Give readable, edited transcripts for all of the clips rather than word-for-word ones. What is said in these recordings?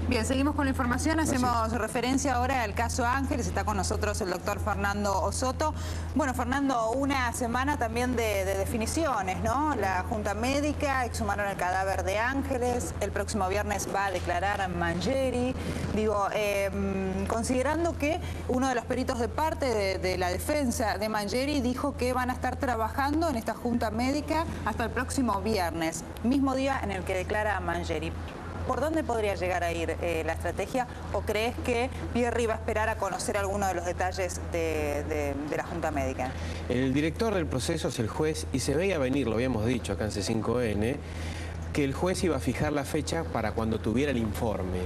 Bien, seguimos con la información. Hacemos referencia ahora al caso Ángeles. Está con nosotros el doctor Fernando Osoto. Bueno, Fernando, una semana también de definiciones, ¿no? La Junta Médica exhumaron el cadáver de Ángeles. El próximo viernes va a declarar a Mangieri. Digo, considerando que uno de los peritos de parte de la defensa de Mangieri dijo que van a estar trabajando en esta Junta Médica hasta el próximo viernes, mismo día en el que declara a Mangieri. ¿Por dónde podría llegar a ir la estrategia? ¿O crees que Pierri va a esperar a conocer algunos de los detalles de la Junta Médica? El director del proceso es el juez y se veía venir, lo habíamos dicho acá en C5N, que el juez iba a fijar la fecha para cuando tuviera el informe.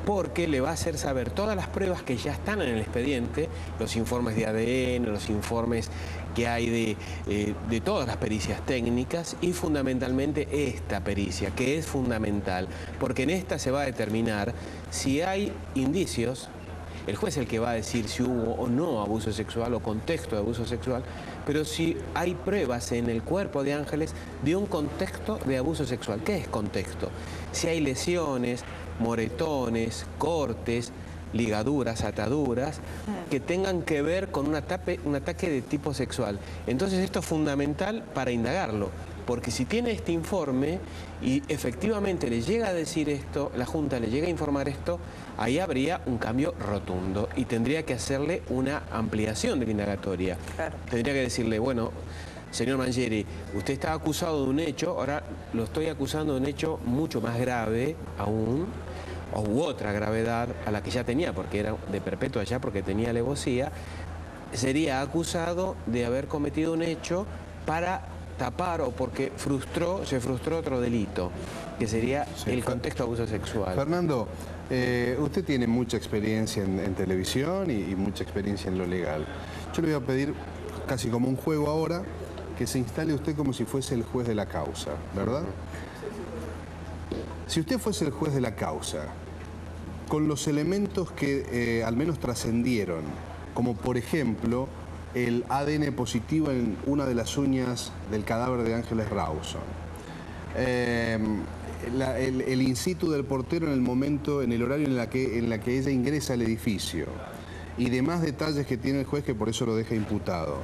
Porque le va a hacer saber todas las pruebas que ya están en el expediente, los informes de ADN, los informes que hay de todas las pericias técnicas y fundamentalmente esta pericia, que es fundamental, porque en esta se va a determinar si hay indicios. El juez es el que va a decir si hubo o no abuso sexual o contexto de abuso sexual, pero si hay pruebas en el cuerpo de Ángeles de un contexto de abuso sexual. ¿Qué es contexto? Si hay lesiones, moretones, cortes, ligaduras, ataduras, que tengan que ver con un ataque de tipo sexual. Entonces esto es fundamental para indagarlo, porque si tiene este informe y efectivamente le llega a decir esto, la Junta le llega a informar esto, ahí habría un cambio rotundo y tendría que hacerle una ampliación de la indagatoria. Claro. Tendría que decirle, bueno, señor Mangieri, usted está acusado de un hecho, ahora lo estoy acusando de un hecho mucho más grave aún, u otra gravedad a la que ya tenía, porque era de perpetua ya, porque tenía alevosía, sería acusado de haber cometido un hecho para tapar o porque se frustró otro delito, que sería el contexto de abuso sexual. Fernando, usted tiene mucha experiencia en televisión y mucha experiencia en lo legal. Yo le voy a pedir, casi como un juego ahora, que se instale usted como si fuese el juez de la causa, ¿verdad? Si usted fuese el juez de la causa, con los elementos que al menos trascendieron, como por ejemplo el ADN positivo en una de las uñas del cadáver de Ángeles Rawson, el in situ del portero en el momento, en el horario en la que ella ingresa al edificio y demás detalles que tiene el juez que por eso lo deja imputado,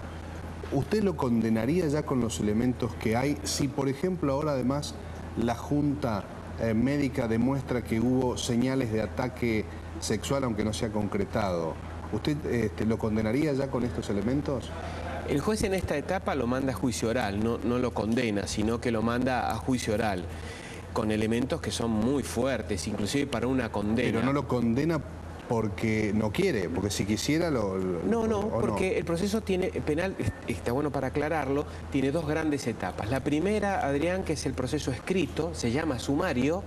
¿usted lo condenaría ya con los elementos que hay si, por ejemplo, ahora además la Junta Médica demuestra que hubo señales de ataque sexual aunque no se ha concretado? ¿Usted lo condenaría ya con estos elementos? El juez en esta etapa lo manda a juicio oral, no lo condena, sino que lo manda a juicio oral, con elementos que son muy fuertes, inclusive para una condena. Pero no lo condena porque no quiere, porque si quisiera No, porque el proceso penal, está bueno para aclararlo, tiene dos grandes etapas. La primera, Adrián, que es el proceso escrito, se llama sumario,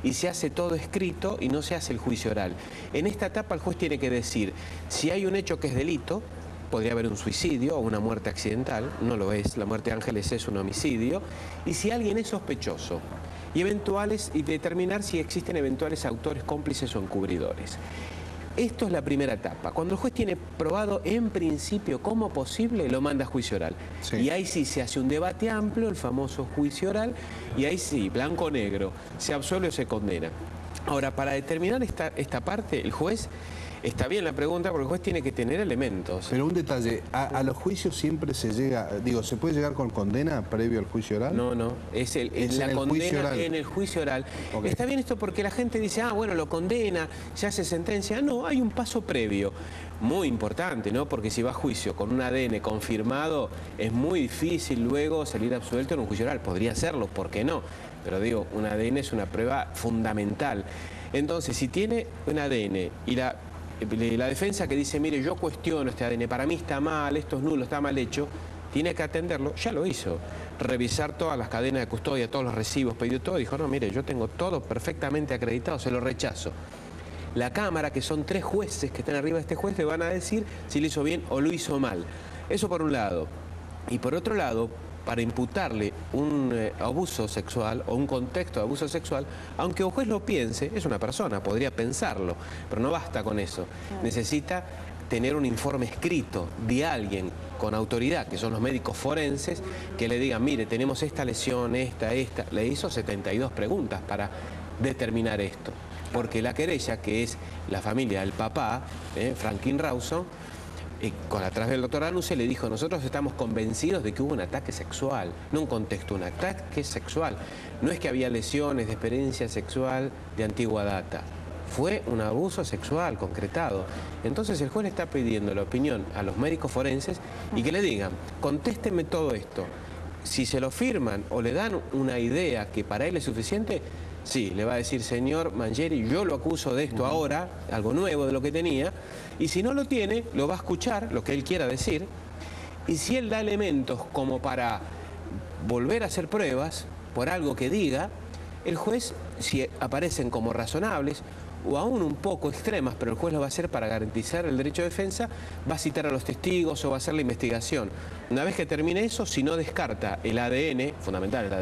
y se hace todo escrito y no se hace el juicio oral. En esta etapa el juez tiene que decir si hay un hecho que es delito, podría haber un suicidio o una muerte accidental, no lo es, la muerte de Ángeles es un homicidio, y si alguien es sospechoso, y determinar si existen eventuales autores, cómplices o encubridores. Esto es la primera etapa. Cuando el juez tiene probado en principio como posible, lo manda a juicio oral. Sí. Y ahí sí se hace un debate amplio, el famoso juicio oral, y ahí sí, blanco o negro, se absuelve o se condena. Ahora, para determinar esta parte, el juez, está bien la pregunta, porque el juez tiene que tener elementos. Pero un detalle, a los juicios siempre se llega, ¿se puede llegar con condena previo al juicio oral? No, es la condena en el juicio oral. Okay. Está bien esto porque la gente dice, bueno, lo condena, se hace sentencia. No, hay un paso previo, muy importante, ¿no? Porque si va a juicio con un ADN confirmado, es muy difícil luego salir absuelto en un juicio oral. Podría hacerlo, ¿por qué no? Pero digo, un ADN es una prueba fundamental. Entonces, si tiene un ADN y la defensa que dice, mire, yo cuestiono este ADN, para mí está mal, esto es nulo, está mal hecho, tiene que atenderlo, ya lo hizo. Revisar todas las cadenas de custodia, todos los recibos, pedido todo, dijo, no, mire, yo tengo todo perfectamente acreditado, se lo rechazo. La Cámara, que son 3 jueces que están arriba de este juez, le van a decir si lo hizo bien o lo hizo mal. Eso por un lado. Y por otro lado, para imputarle un abuso sexual o un contexto de abuso sexual, aunque un juez lo piense, es una persona, podría pensarlo, pero no basta con eso. Necesita tener un informe escrito de alguien con autoridad, que son los médicos forenses, que le digan, mire, tenemos esta lesión, esta, le hizo 72 preguntas para determinar esto. porque la querella, que es la familia del papá, Franklin Rawson, a través del doctor Anuse le dijo: nosotros estamos convencidos de que hubo un ataque sexual, no un contexto, un ataque sexual. No es que había lesiones de experiencia sexual de antigua data, fue un abuso sexual concretado. Entonces el juez le está pidiendo la opinión a los médicos forenses y que le digan: contésteme todo esto. Si se lo firman o le dan una idea que para él es suficiente, sí, le va a decir: señor Mangieri, yo lo acuso de esto ahora, algo nuevo de lo que tenía, y si no lo tiene, lo va a escuchar, lo que él quiera decir, y si él da elementos como para volver a hacer pruebas por algo que diga, el juez, si aparecen como razonables o aún un poco extremas, pero el juez lo va a hacer para garantizar el derecho de defensa, va a citar a los testigos o va a hacer la investigación. Una vez que termine eso, si no descarta el ADN, fundamental el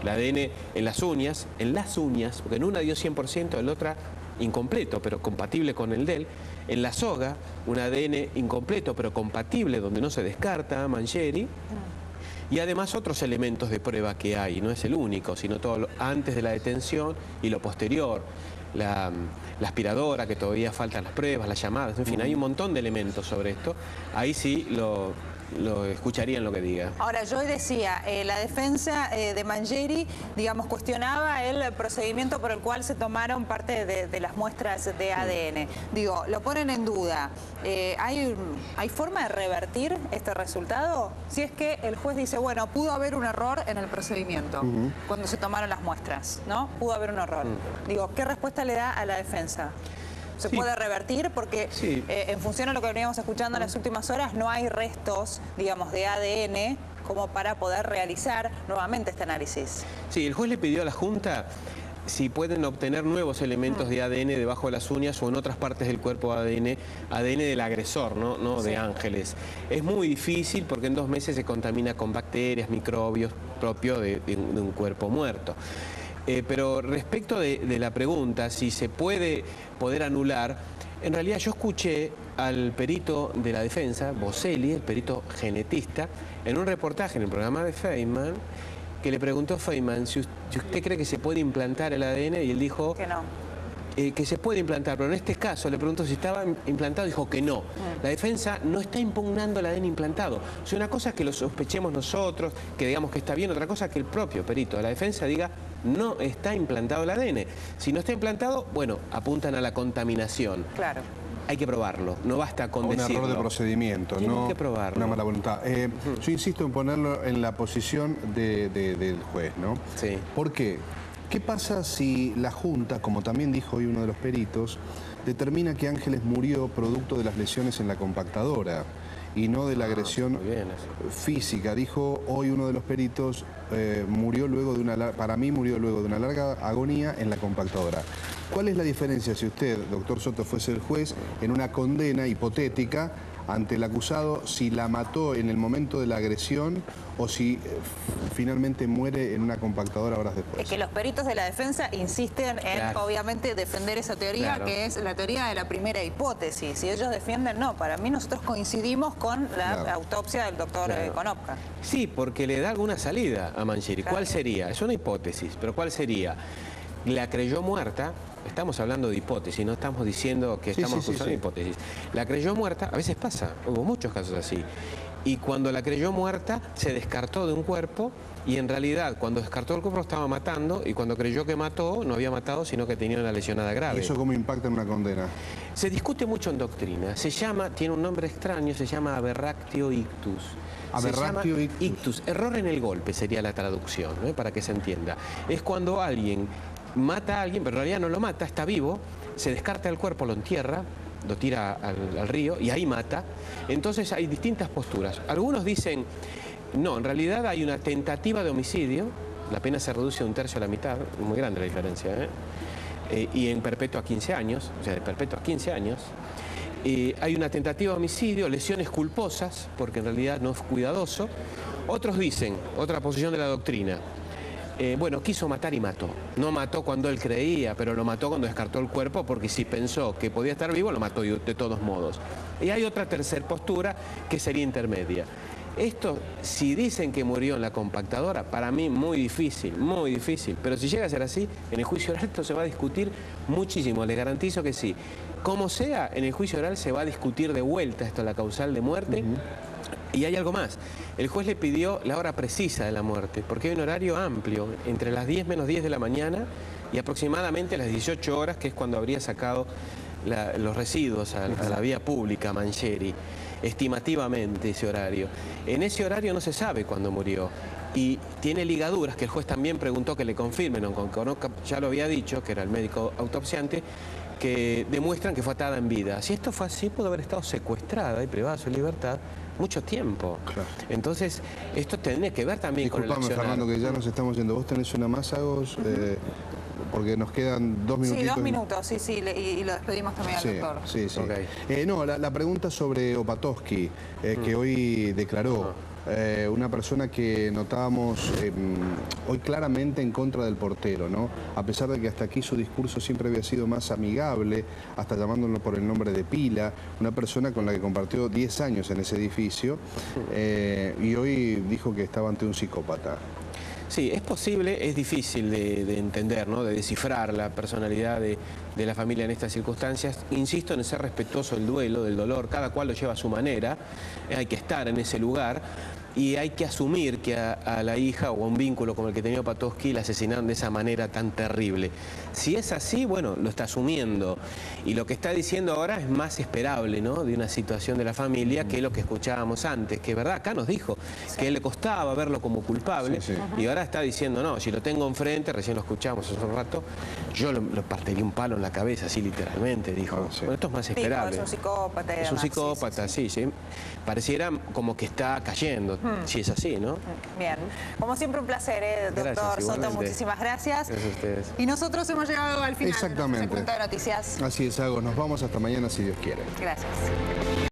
ADN en las uñas, porque en una dio 100%, en la otra incompleto, pero compatible con el de él. En la soga, un ADN incompleto, pero compatible, donde no se descarta Mangieri. Y además otros elementos de prueba que hay, no es el único, sino todo lo antes de la detención y lo posterior. La aspiradora, que todavía faltan las pruebas, las llamadas, en fin, hay un montón de elementos sobre esto. Ahí sí lo escucharían lo que diga. Ahora, yo decía, la defensa de Mangieri, digamos, cuestionaba el procedimiento por el cual se tomaron parte de las muestras de ADN. Digo, lo ponen en duda. ¿Hay forma de revertir este resultado? Si es que el juez dice: bueno, pudo haber un error en el procedimiento cuando se tomaron las muestras, ¿no? Pudo haber un error. Digo, ¿qué respuesta le da a la defensa? ¿Se puede revertir? Porque en función a lo que veníamos escuchando en las últimas horas, no hay restos, digamos, de ADN como para poder realizar nuevamente este análisis. Sí, el juez le pidió a la Junta si pueden obtener nuevos elementos de ADN debajo de las uñas o en otras partes del cuerpo ADN del agresor, no de Ángeles. Es muy difícil porque en 2 meses se contamina con bacterias, microbios propios de un cuerpo muerto. Pero respecto de la pregunta, si se puede anular, en realidad yo escuché al perito de la defensa, Boselli, el perito genetista, en un reportaje en el programa de Feynman, que le preguntó a Feynman si usted cree que se puede implantar el ADN, y él dijo que no. Que se puede implantar, pero en este caso le preguntó si estaba implantado, dijo que no. La defensa no está impugnando el ADN implantado. O sea, una cosa es que lo sospechemos nosotros, que digamos que está bien, otra cosa es que el propio perito de la defensa diga: no está implantado el ADN. Si no está implantado, bueno, apuntan a la contaminación. Claro. Hay que probarlo, no basta con decirlo. Un error de procedimiento, Tienen que probarlo. Una mala voluntad. Yo insisto en ponerlo en la posición del juez, ¿no? Sí. ¿Por qué? ¿Qué pasa si la Junta, como también dijo hoy uno de los peritos, determina que Ángeles murió producto de las lesiones en la compactadora y no de la agresión física? Dijo hoy uno de los peritos, para mí murió luego de una larga agonía en la compactadora. ¿Cuál es la diferencia si usted, doctor Soto, fuese el juez en una condena hipotética ante el acusado, si la mató en el momento de la agresión o si finalmente muere en una compactadora horas después? Es que los peritos de la defensa insisten en, obviamente, defender esa teoría, que es la teoría de la primera hipótesis. Y ellos defienden, no, para mí nosotros coincidimos con la autopsia del doctor Konopka. Sí, porque le da alguna salida a Mangieri. ¿Cuál sería? Es una hipótesis, pero ¿cuál sería? La creyó muerta. Estamos hablando de hipótesis, no estamos diciendo que estamos acusando de hipótesis. La creyó muerta, a veces pasa, hubo muchos casos así. Y cuando la creyó muerta, se descartó de un cuerpo y en realidad cuando descartó el cuerpo estaba matando y cuando creyó que mató, no había matado, sino que tenía una lesionada grave. ¿Y eso cómo impacta en una condena? Se discute mucho en doctrina. Tiene un nombre extraño, se llama aberractio ictus. Aberractio ictus. Error en el golpe sería la traducción, ¿no? Para que se entienda. Es cuando alguien mata a alguien, pero en realidad no lo mata, está vivo, se descarta el cuerpo, lo entierra, lo tira al río y ahí mata. Entonces hay distintas posturas. Algunos dicen, no, en realidad hay una tentativa de homicidio, la pena se reduce de 1/3 a la mitad, muy grande la diferencia, y en perpetua a 15 años, o sea, de perpetua a 15 años. Hay una tentativa de homicidio, lesiones culposas, porque en realidad no es cuidadoso. Otros dicen, otra posición de la doctrina, bueno, quiso matar y mató. No mató cuando él creía, pero lo mató cuando descartó el cuerpo, porque si pensó que podía estar vivo, lo mató de todos modos. Y hay otra tercera postura que sería intermedia. Esto, si dicen que murió en la compactadora, para mí muy difícil, pero si llega a ser así, en el juicio oral esto se va a discutir muchísimo, les garantizo que sí. Como sea, en el juicio oral se va a discutir de vuelta esto, la causal de muerte. Y hay algo más, el juez le pidió la hora precisa de la muerte, porque hay un horario amplio, entre las 10 menos 10 de la mañana y aproximadamente las 18 horas, que es cuando habría sacado los residuos a la vía pública, Mangieri, estimativamente ese horario. En ese horario no se sabe cuándo murió. Y tiene ligaduras que el juez también preguntó que le confirmen, aunque ya lo había dicho, que era el médico autopsiante, que demuestran que fue atada en vida. Si esto fue así, pudo haber estado secuestrada y privada de su libertad mucho tiempo. Claro. Entonces, esto tiene que ver también con el accionar. Fernando, que ya nos estamos yendo. ¿Vos tenés una más, Agos? Porque nos quedan 2 minutitos. Sí, 2 minutos, sí, y lo despedimos también al doctor. Sí, sí. Okay. No, la pregunta sobre Opatowski, que hoy declaró. Una persona que notábamos hoy claramente en contra del portero, ¿no? A pesar de que hasta aquí su discurso siempre había sido más amigable, hasta llamándolo por el nombre de pila, una persona con la que compartió 10 años en ese edificio, y hoy dijo que estaba ante un psicópata. Sí, es posible, es difícil de entender, ¿no? De descifrar la personalidad de la familia en estas circunstancias. Insisto en ser respetuoso del duelo, del dolor, cada cual lo lleva a su manera, hay que estar en ese lugar y hay que asumir que a la hija o a un vínculo como el que tenía Opatowski la asesinaron de esa manera tan terrible. Si es así, bueno, lo está asumiendo y lo que está diciendo ahora es más esperable, ¿no? De una situación de la familia que lo que escuchábamos antes, que verdad, acá nos dijo que le costaba verlo como culpable y ahora está diciendo, no, si lo tengo enfrente, recién lo escuchamos hace un rato, yo lo partiría un palo en la cabeza, así literalmente, dijo. Bueno, esto es más esperable. Es un psicópata. Es un psicópata, sí. Pareciera como que está cayendo, si es así, ¿no? Bien. Como siempre, un placer, doctor Soto. Muchísimas gracias. Gracias a ustedes. Y nosotros hemos llegado al final de nuestro punto de noticias. Así es, Agos. Nos vamos hasta mañana, si Dios quiere. Gracias.